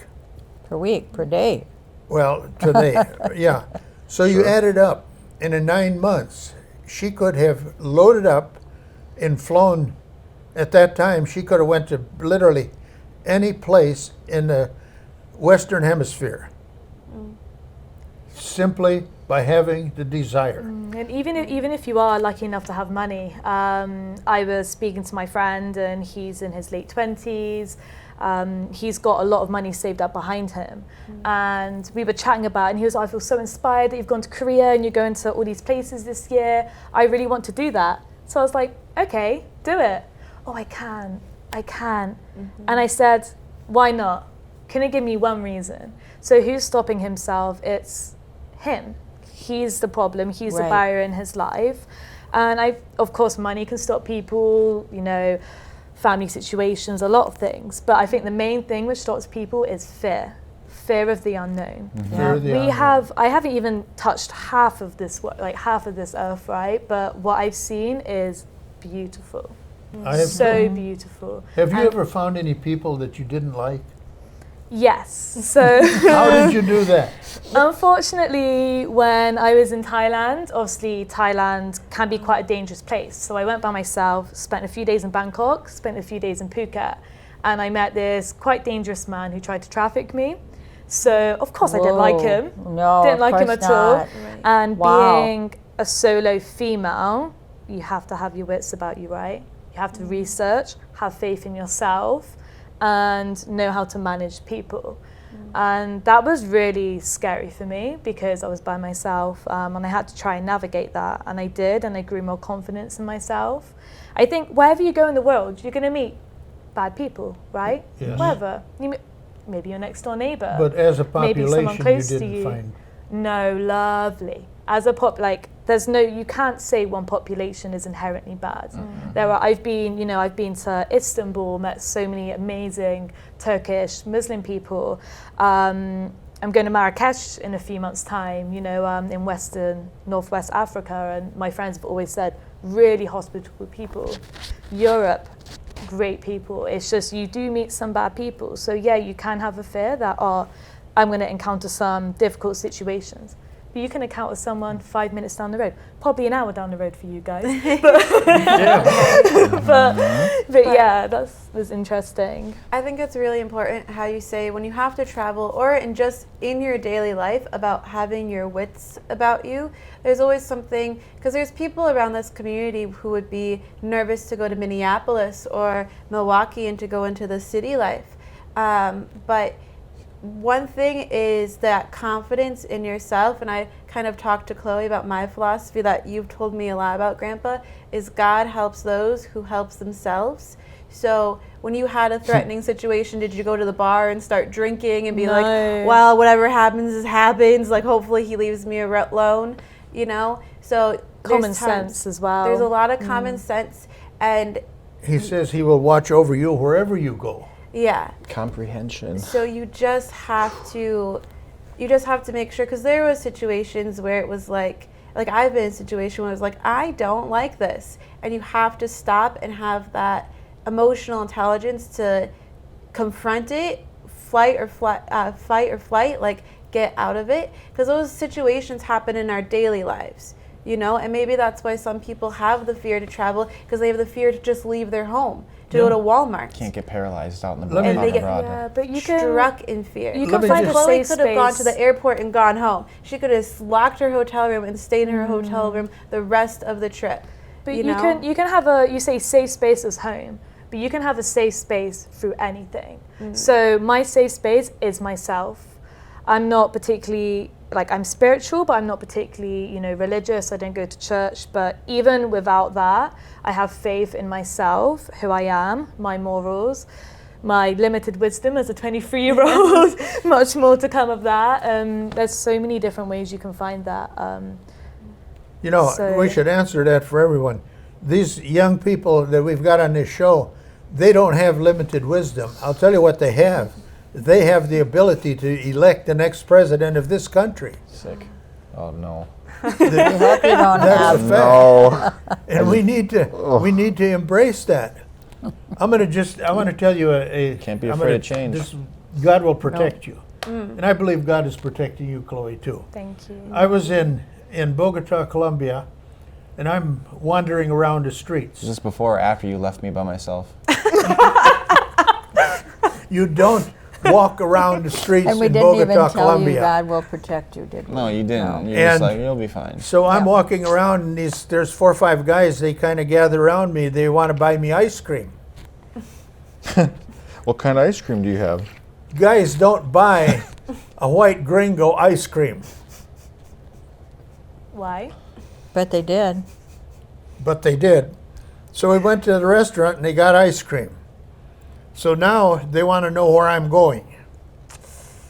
Per week, per day. Well, today, yeah. So you add it up. And in 9 months, she could have loaded up and flown. At that time, she could have went to literally any place in the Western Hemisphere. Simply by having the desire. And even if you are lucky enough to have money, I was speaking to my friend and he's in his late 20s. He's got a lot of money saved up behind him. And we were chatting about it and he was like, I feel so inspired that you've gone to Korea and you're going to all these places this year. I really want to do that. So I was like, okay, do it. Oh, I can. And I said, why not? Can you give me one reason? So who's stopping himself? It's him. He's the problem. He's the Right. barrier in his life. And of course, money can stop people, you know, family situations, a lot of things. But I think the main thing which stops people is fear of the unknown. Fear of the unknown. I haven't even touched half of this earth, right? But what I've seen is beautiful. I have So beautiful. Have you ever found any people that you didn't like? Yes. So How did you do that? unfortunately, when I was in Thailand, obviously Thailand can be quite a dangerous place. So I went by myself, spent a few days in Bangkok, spent a few days in Phuket, and I met this quite dangerous man who tried to traffic me. So of course I didn't like him. No, Didn't of like him course at all. not. And Wow. being a solo female, you have to have your wits about you, right? You have to research, have faith in yourself, and know how to manage people. And that was really scary for me because I was by myself, and I had to try and navigate that. And I did, and I grew more confidence in myself. I think wherever you go in the world, you're going to meet bad people, right? Yes. Wherever. Maybe your next door neighbor. But as a Maybe someone population, you close to didn't you. find. No, lovely. As a you can't say one population is inherently bad. I've been to Istanbul, met so many amazing Turkish, Muslim people. I'm going to Marrakesh in a few months' time, in Northwest Africa, and my friends have always said, really hospitable people. Europe, great people. It's just you do meet some bad people. So yeah, you can have a fear that, I'm going to encounter some difficult situations. But you can encounter someone 5 minutes down the road, probably an hour down the road for you guys. But yeah, that was interesting. I think it's really important how you say when you have to travel or just in your daily life about having your wits about you. There's always something, because there's people around this community who would be nervous to go to Minneapolis or Milwaukee and to go into the city life. But one thing is that confidence in yourself, and I kind of talked to Chloe about my philosophy that you've told me a lot about, Grandpa, is God helps those who helps themselves. So when you had a threatening situation, did you go to the bar and start drinking and be like, well, whatever happens happens, like hopefully he leaves me alone, So Common sense as well. There's a lot of common sense, and He says he will watch over you wherever you go. yeah. Comprehension. So you just have to make sure, because there was situations where it was like I've been in a situation where it was like, I don't like this, and you have to stop and have that emotional intelligence to confront it, fight or flight, like get out of it, because those situations happen in our daily lives, and maybe that's why some people have the fear to travel, because they have the fear to just leave their home, to go to Walmart. Can't get paralyzed out in the Let me- And they get Yeah, but you can struck in fear. you Let can me find a just- Chloe safe could have gone to space. the airport and gone home. She could have locked her hotel room and stayed in her hotel room the rest of the trip. But you you can have you say safe space as home, but you can have a safe space through anything. So my safe space is myself. I'm not particularly I'm spiritual, but I'm not particularly religious. I don't go to church, but even without that, I have faith in myself, who I am, my morals, my limited wisdom as a 23-year-old. Much more to come of that. There's so many different ways you can find that. So- We should answer that for everyone. These young people that we've got on this show, they don't have limited wisdom. I'll tell you what they have. They have the ability to elect the next president of this country. Sick. Oh no. I hope you don't That's a have. fact. No. And we need to embrace that. I want to tell you Can't be afraid of change. God will protect you. And I believe God is protecting you, Chloe, too. Thank you. I was in Bogota, Colombia, and I'm wandering around the streets. Is this before or after you left me by myself? You don't walk around the streets And we in didn't even Bogota, tell you Colombia. God will protect you, did we? No, you didn't. No. You're just And- like, you'll be fine. So I'm walking around, and there's 4 or 5 guys. They kind of gather around me. They want to buy me ice cream. What kind of ice cream do you have? Guys don't buy a white gringo ice cream, Why? But they did. but they did. So we went to the restaurant, and they got ice cream. So now they want to know where I'm going.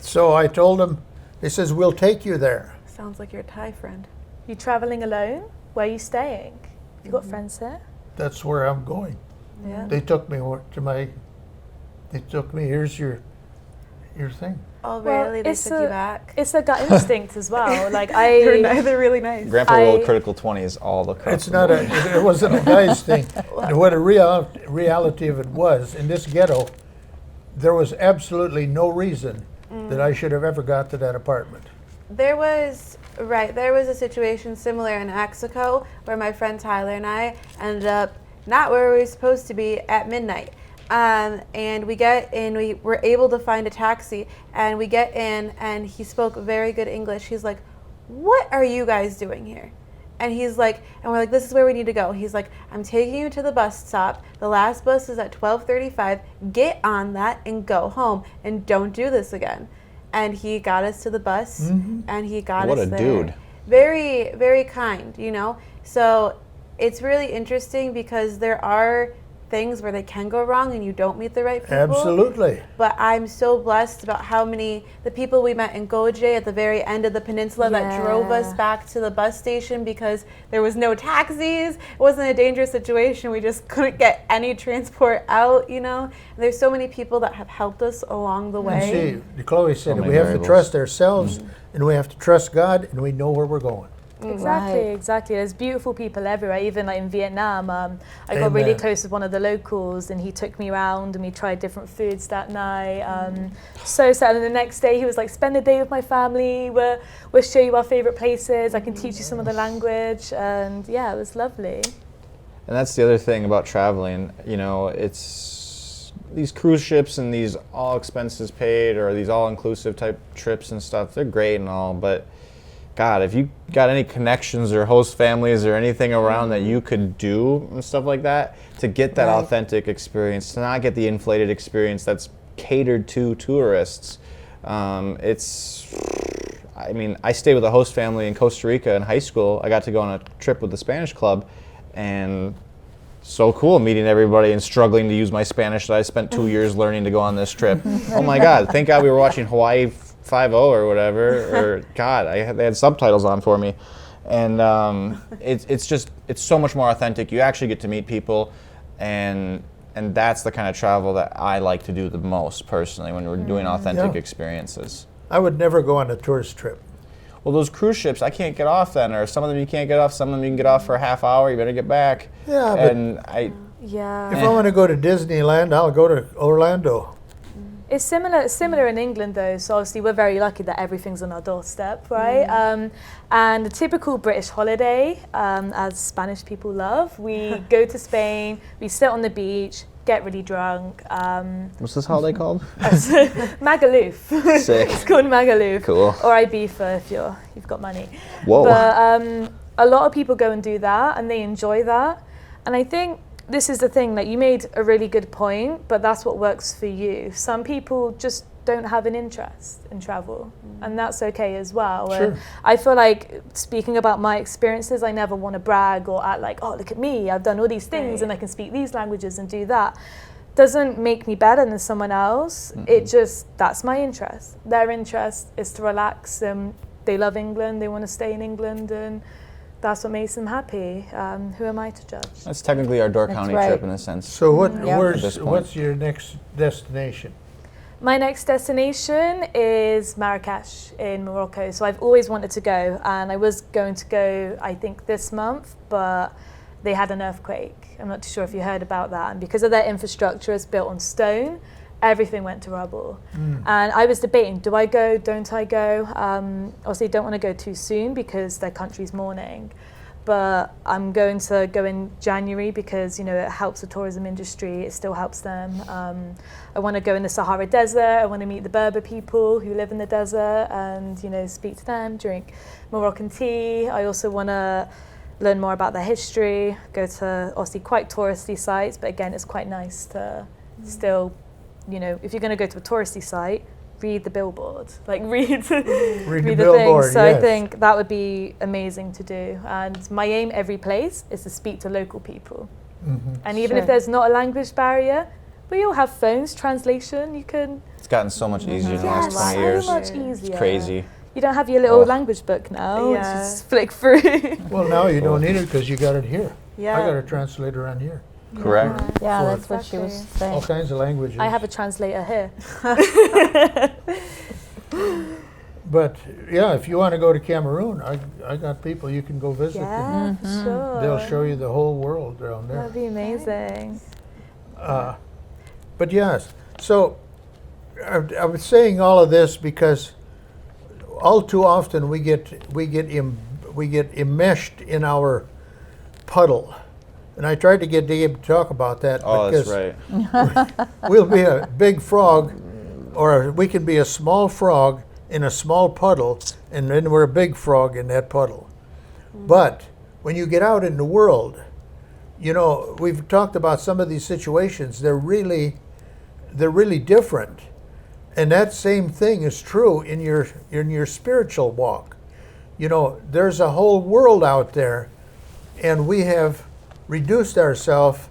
So I told them, they says, we'll take you there. Sounds like your Thai friend. You traveling alone? Where are you staying? You got friends here? That's where I'm going. Yeah. They took me here's your thing. Oh, Well, really? They it's took you back? It's a gut instinct as well. Like They're really nice. Grandpa rolled critical 20s all across. It's not it wasn't a guy's thing. What a reality of it was, in this ghetto, there was absolutely no reason that I should have ever got to that apartment. There was a situation similar in Mexico where my friend Tyler and I ended up not where we were supposed to be at midnight. And we get in, we were able to find a taxi, and we get in, and he spoke very good English. He's like, "What are you guys doing here?" And he's like, and we're like, "This is where we need to go." He's like, "I'm taking you to the bus stop. The last bus is at 12:35. Get on that and go home, and don't do this again." And he got us to the bus, and he got What us a there. dude. Very, very kind, you know? So it's really interesting because there are things where they can go wrong and you don't meet the right people. Absolutely. But I'm so blessed about how many, the people we met in Goje at the very end of the peninsula that drove us back to the bus station because there was no taxis. It wasn't a dangerous situation. We just couldn't get any transport out, you know? And there's so many people that have helped us along the way. And see, Chloe said that many we have variables. to trust ourselves and we have to trust God and we know where we're going. Exactly. There's beautiful people everywhere, even like in Vietnam. I got really Amen. close with one of the locals and he took me around and we tried different foods that night. So sad. And the next day he was like, spend the day with my family, we'll show you our favorite places, I can teach you some of the language. And yeah, it was lovely. And that's the other thing about traveling, you know, it's these cruise ships and these all expenses paid or these all-inclusive type trips and stuff, they're great and all, but God, if you got any connections or host families or anything around that you could do and stuff like that, to get that authentic experience, to not get the inflated experience that's catered to tourists, I mean, I stayed with a host family in Costa Rica in high school. I got to go on a trip with the Spanish club, and so cool meeting everybody and struggling to use my Spanish that I spent 2 years learning to go on this trip. Oh my God, thank God we were watching Hawaii 5-0 or whatever, or God, they had subtitles on for me. And it's so much more authentic. You actually get to meet people, and that's the kind of travel that I like to do the most personally when we're doing authentic experiences. I would never go on a tourist trip. Well, those cruise ships, I can't get off then, or some of them you can't get off, some of them you can get off for a half hour, you better get back. Yeah, but And if I want to go to Disneyland, I'll go to Orlando. It's similar in England though, so obviously we're very lucky that everything's on our doorstep, right? And a typical British holiday, as Spanish people love, we go to Spain, we sit on the beach, get really drunk. what's this holiday called? Magaluf. Sick. It's called Magaluf. Cool. Or Ibiza if you've got money. Whoa. But a lot of people go and do that and they enjoy that. And I think this is the thing, that you made a really good point, but that's what works for you. Some people just don't have an interest in travel, and that's okay as well. Sure. And I feel like, speaking about my experiences, I never want to brag or act like, oh, look at me, I've done all these things and I can speak these languages and do that. Doesn't make me better than someone else. It just, that's my interest. Their interest is to relax. They love England, they want to stay in England, and that's what makes them happy. Who am I to judge? That's technically our Door County right. trip in a sense. So At this point. what's your next destination? My next destination is Marrakesh in Morocco. So I've always wanted to go, and I was going to go, I think, this month, but they had an earthquake. I'm not too sure if you heard about that. And because of their infrastructure is built on stone, everything went to rubble. And I was debating, do I go, don't I go? Obviously, don't want to go too soon because their country's mourning. But I'm going to go in January because, you know, it helps the tourism industry. It still helps them. I want to go in the Sahara Desert. I want to meet the Berber people who live in the desert and, you know, speak to them, drink Moroccan tea. I also want to learn more about their history, go to obviously quite touristy sites, but again, it's quite nice to still, you know, if you're going to go to a touristy site, read the billboard, like read the billboard, thing. So yes. I think that would be amazing to do. And my aim every place is to speak to local people. And even if there's not a language barrier, we all have phones, translation, you can... It's gotten so much easier in the last 20 years. so much easier. It's crazy. You don't have your little language book now, Yeah. just flick through. Well, now you don't need it because you got it here. Yeah. I got a translator on here. Correct. Yeah, For that's what she was Exactly. All saying. kinds of languages. I have a translator here. But yeah, if you want to go to Cameroon, I got people you can go visit. Yeah, for sure. They'll show you the whole world down there. That'd be amazing. But yes, so I was saying all of this because all too often we get enmeshed in our puddle, and I tried to get Dave to talk about that. Oh, that's because right. we'll be a big frog, or we can be a small frog in a small puddle, and then we're a big frog in that puddle. But when you get out in the world, you know, we've talked about some of these situations. They're really different, and that same thing is true in your spiritual walk. You know, there's a whole world out there, and we have reduced ourselves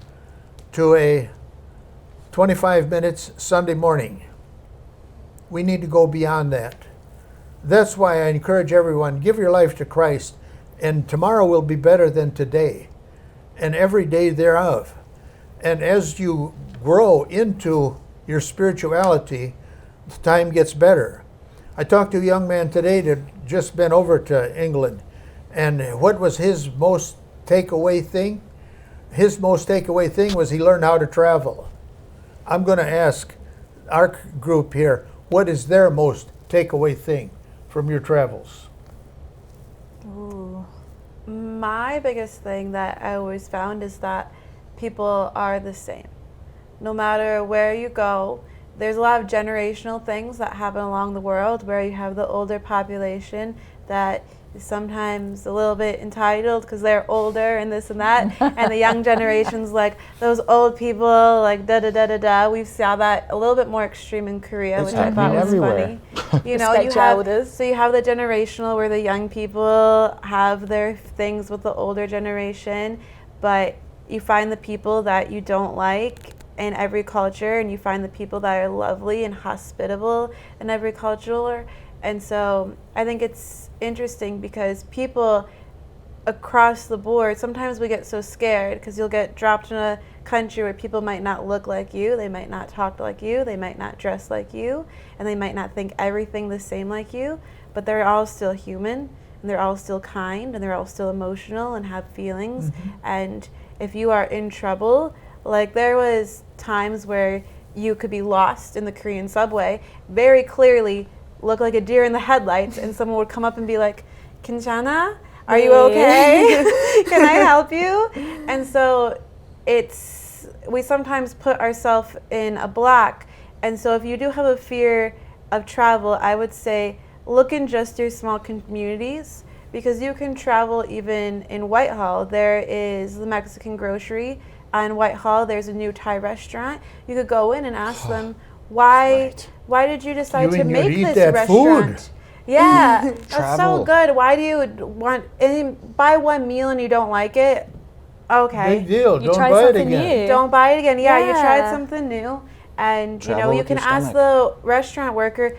to a 25 minutes Sunday morning. We need to go beyond that. That's why I encourage everyone, give your life to Christ, and tomorrow will be better than today, and every day thereof. And as you grow into your spirituality, time gets better. I talked to a young man today that just been over to England, and what was his most takeaway thing? His most takeaway thing was he learned how to travel. I'm going to ask our group here, what is their most takeaway thing from your travels? Ooh. My biggest thing that I always found is that people are the same. No matter where you go, there's a lot of generational things that happen along the world where you have the older population that is sometimes a little bit entitled because they're older and this and that, and the young generation's like, those old people, like da-da-da-da-da. We saw that a little bit more extreme in Korea, It's which I thought happening was everywhere. funny. You know, Respect your elders. so you have the generational where the young people have their things with the older generation, but you find the people that you don't like in every culture, and you find the people that are lovely and hospitable in every culture. And so I think it's interesting because people across the board, sometimes we get so scared because you'll get dropped in a country where people might not look like you, they might not talk like you, they might not dress like you, and they might not think everything the same like you, but they're all still human, and they're all still kind, and they're all still emotional and have feelings. And if you are in trouble, like there was times where you could be lost in the Korean subway, very clearly look like a deer in the headlights, and someone would come up and be like, "Kinshana, are you okay? Can I help you?" And so we sometimes put ourselves in a block. And so if you do have a fear of travel, I would say look in just your small communities, because you can travel even in Whitehall. There is the Mexican grocery on Whitehall. There's a new Thai restaurant. You could go in and ask them, why did you decide to make this restaurant? Food. Yeah, that's so Travel. good. Why do you want buy one meal and you don't like it? Okay. Big deal. You Don't try buy it something again. new. Don't buy it again. Yeah, you tried Yeah. something new, and Travel you with can your ask the restaurant worker,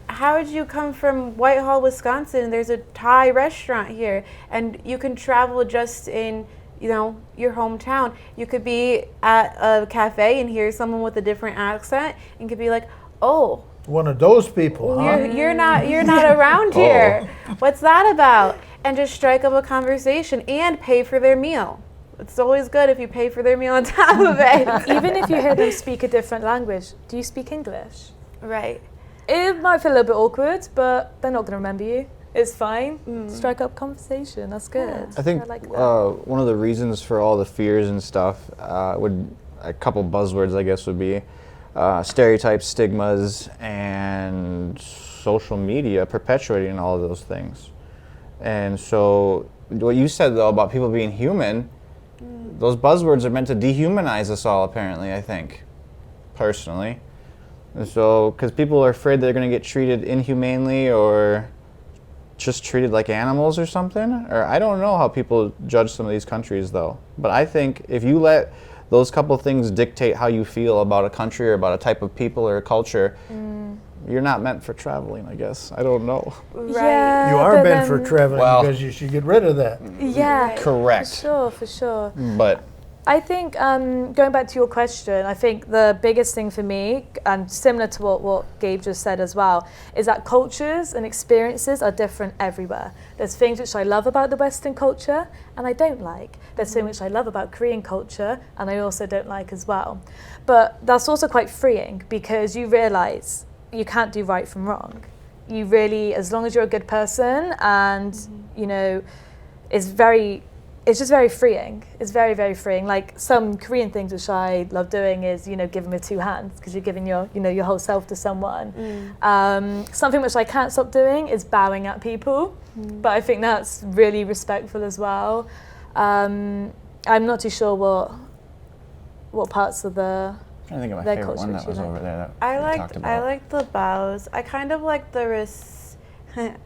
how did you come from Whitehall, Wisconsin? There's a Thai restaurant here, and you can travel just in your hometown. You could be at a cafe and hear someone with a different accent, and could be like, "Oh, One of those people, huh? you're not around here. What's that about?" And just strike up a conversation and pay for their meal. It's always good if you pay for their meal on top of it. Even if you hear them speak a different language, do you speak English? Right. It might feel a little bit awkward, but they're not going to remember you. It's fine. Strike up conversation. That's good. I think like that. one of the reasons for all the fears and stuff would, a couple buzzwords I guess would be stereotypes, stigmas, and social media perpetuating all of those things. And so what you said though about people being human, those buzzwords are meant to dehumanize us all apparently, I think, personally. And so, because people are afraid they're going to get treated inhumanely or just treated like animals or something. Or I don't know how people judge some of these countries though. But I think if you let those couple things dictate how you feel about a country or about a type of people or a culture, you're not meant for traveling, I guess. I don't know. Yeah, You are but meant for then- traveling Well- because you should get rid of that. Yeah, Right. Correct. for sure. But I think going back to your question, I think the biggest thing for me, and similar to what Gabe just said as well, is that cultures and experiences are different everywhere. There's things which I love about the Western culture and I don't like. There's things which I love about Korean culture and I also don't like as well. But that's also quite freeing because you realise you can't do right from wrong. You really, as long as you're a good person and, you know, it's just very freeing. It's very, very freeing. Like some Korean things which I love doing is, you know, giving with two hands because you're giving your, you know, your whole self to someone. Something which I can't stop doing is bowing at people, but I think that's really respectful as well. I'm not too sure what parts of the. I'm trying to think of my Their favorite one culture that was too, like- over there that I we liked talked I about. liked the bows. I kind of like the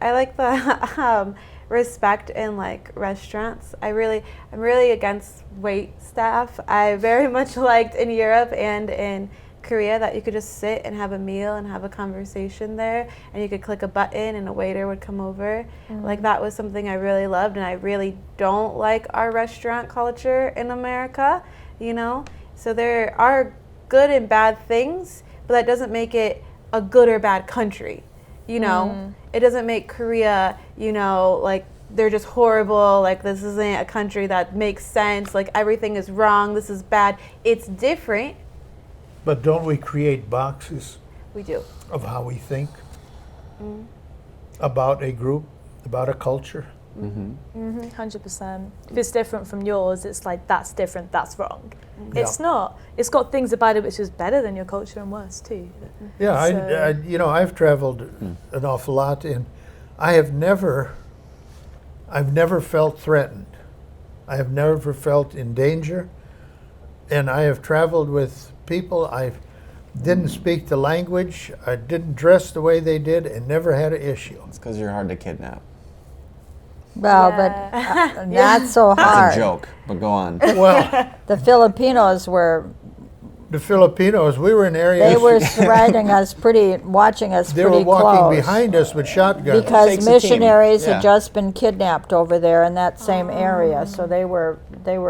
I like the respect in like restaurants. I'm really against wait staff. I very much liked in Europe and in Korea that you could just sit and have a meal and have a conversation there, and you could click a button and a waiter would come over. Like that was something I really loved, and I really don't like our restaurant culture in America, you know? So there are good and bad things, but that doesn't make it a good or bad country, you know? It doesn't make Korea, you know, like they're just horrible, like this isn't a country that makes sense, like everything is wrong, this is bad. It's different. But don't we create boxes We do. of how we think about a group, about a culture? 100%. If it's different from yours, it's like that's different, that's wrong. Yeah. It's not. It's got things about it which is better than your culture and worse too. Yeah, So- you know, I've traveled an awful lot, and I've never felt threatened. I have never felt in danger, and I have traveled with people. I didn't speak the language. I didn't dress the way they did, and never had an issue. It's because you're hard to kidnap. Well, Yeah. but not so That's hard. a joke, but go on. Well, The Filipinos were, the Filipinos, we were in areas. they were surrounding us watching us They pretty were walking close. behind us with shotguns. Because Takes a team. missionaries Yeah. had just been kidnapped over there in that same area, so they were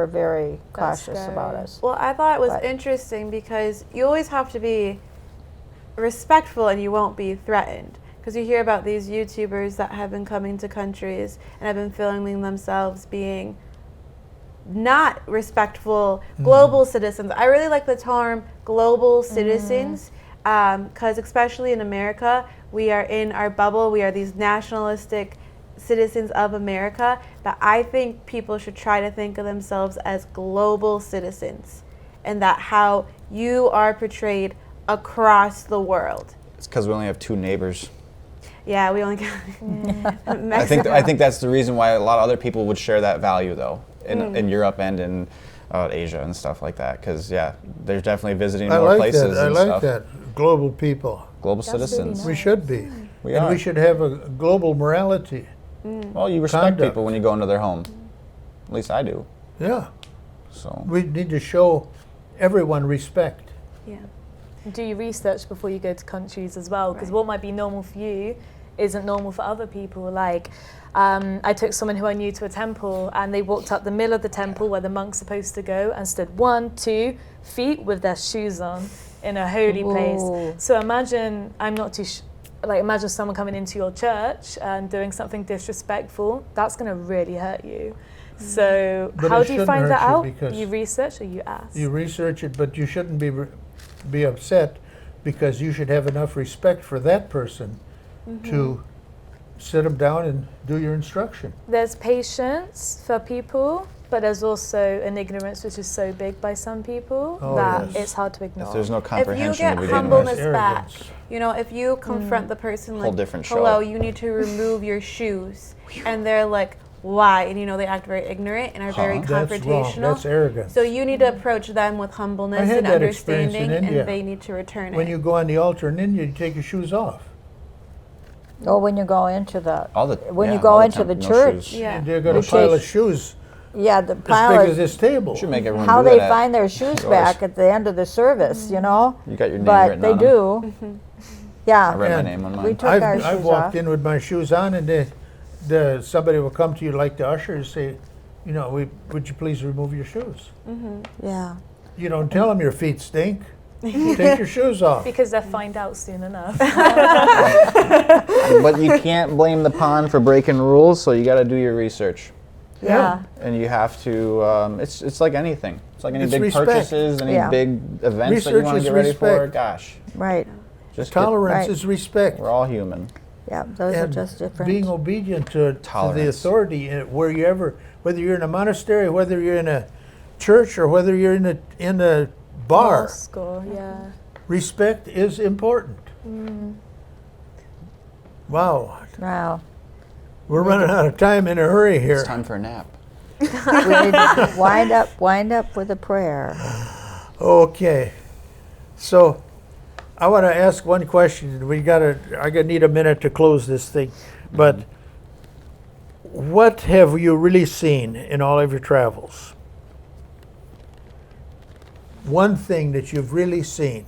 very That's cautious about scary. us. Well, I thought it was But- interesting because you always have to be respectful and you won't be threatened. Because you hear about these YouTubers that have been coming to countries and have been filming themselves being not respectful global citizens. I really like the term global citizens because especially in America, we are in our bubble. We are these nationalistic citizens of America, but I think people should try to think of themselves as global citizens and that how you are portrayed across the world. It's because we only have 2 neighbors. Yeah, we only got I think that's the reason why a lot of other people would share that value though in Europe and in Asia and stuff like that. Because yeah, there's definitely visiting I more like places that. I and like stuff. that. Global people. Global That's really citizens. nice. We should be. We and are. we should have a global morality. Well, you respect Conduct. people when you go into their home. At least I do. Yeah. So We need to show everyone respect. yeah. Do your research before you go to countries as well, because Right. what might be normal for you isn't normal for other people. Like, I took someone who I knew to a temple, and they walked up the middle of the temple where the monk's supposed to go and stood 1, 2 feet with their shoes on in a holy Whoa. place. So imagine, imagine someone coming into your church and doing something disrespectful. That's going to really hurt you. So But how it do you shouldn't find hurt that you out? because You research or you ask? You research it, but you shouldn't be upset because you should have enough respect for that person to sit them down and do your instruction. There's patience for people, but there's also an ignorance which is so big by some people Oh, that yes. it's hard to ignore. if there's no If you comprehension get to begin humbleness with. back, Arrogance. you know, if you confront the person Whole like, different show. hello, you need to remove your shoes, and they're like, why? And you know, they act very ignorant and are very Huh? That's wrong. confrontational. That's arrogance. So you need to approach them with I humbleness had and that experience in understanding, India. and they need to return When it. you go on the altar in India, you take your shoes off. Oh, when you go into the, when you yeah, go all into time- the no church, shoes. Yeah. They've got a You pile of take- shoes yeah, the as pile big as of, this table. Should make everyone how do they that. find their shoes yours. back at the end of the service, you know? You got your name But written they on 'em. do. Yeah. I read my And name on We mine. took our I've shoes walked off. in with my shoes on, and somebody will come to you like the usher and say, you know, would you please remove your shoes? Yeah. You don't tell them your feet stink. Take your shoes off. Because they'll find out soon enough. But you can't blame the pond for breaking rules, so you got to do your research. Yeah. And you have to, it's like anything. It's like any It's big respect. purchases, any Yeah. big events that you Research want to is get ready for. respect. Gosh, Right. just Tolerance Right. is respect. we're all human. Yeah. Those are And just different. being obedient to the Tolerance. authority, whether you're in a monastery, whether you're in a church, or whether you're in a bar, Mosque or, yeah. respect is important. Wow, Wow. we're running out of time in a hurry here. It's time for a nap. We need to wind up with a prayer. Okay, so I want to ask one question. I need a minute to close this thing, but what have you really seen in all of your travels? One thing that you've really seen.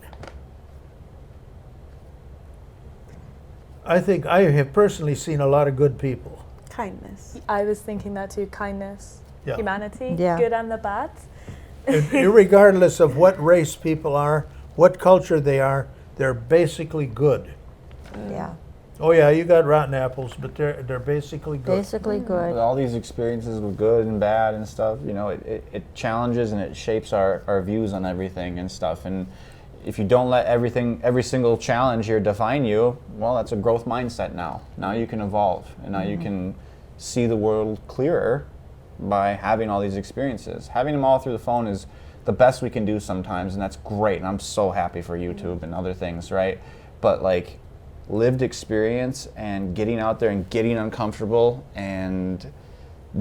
I think I have personally seen a lot of good people. Kindness. I was thinking that too. Kindness, Yeah. humanity, Yeah. good and the bad. And irregardless of what race people are, what culture they are, they're basically good. Yeah. Oh yeah, you got rotten apples, but they're basically good. Basically With good. all these experiences with good and bad and stuff, you know, it challenges and it shapes our views on everything and stuff. And if you don't let every single challenge here define you, well, that's a growth mindset now. Now you can evolve, and now you can see the world clearer by having all these experiences. Having them all through the phone is the best we can do sometimes, and that's great. And I'm so happy for YouTube and other things, right? But like, lived experience and getting out there and getting uncomfortable and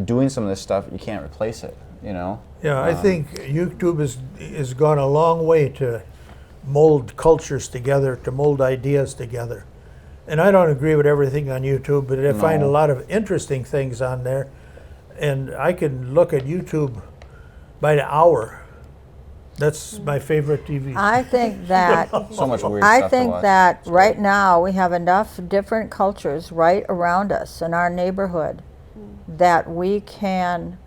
doing some of this stuff, you can't replace it, you know? Yeah, I think YouTube has gone a long way to mold cultures together, to mold ideas together. And I don't agree with everything on YouTube, but I find a No. lot of interesting things on there. And I can look at YouTube by the hour. That's my favorite TV. I think that So much weird I stuff to think watch. that right now we have enough different cultures right around us in our neighborhood that we can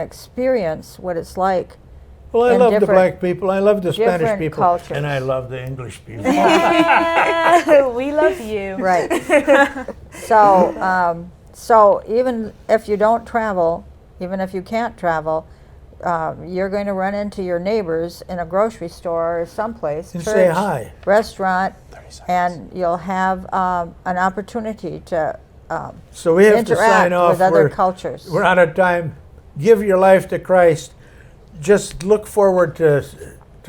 experience what it's like. Well, I in love the different- black people, I love the Spanish different people, cultures. and I love the English people. We love you. Right. So even if you don't travel, even if you can't travel, you're going to run into your neighbors in a grocery store or someplace, And church, say hi. restaurant, 30 seconds. and you'll have an opportunity to So we have to interact sign off. with other cultures. We're out of time. Give your life to Christ. Just look forward to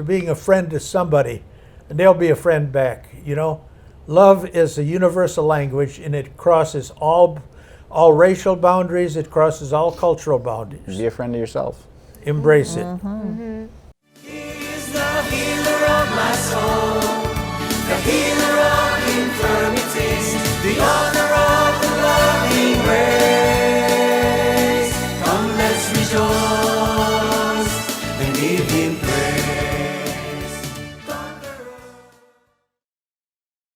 being a friend to somebody, and they'll be a friend back. You know, love is a universal language, and it crosses all racial boundaries. It crosses all cultural boundaries. Be a friend to yourself. Embrace it. He is the healer of my soul, the healer of infirmities, the honor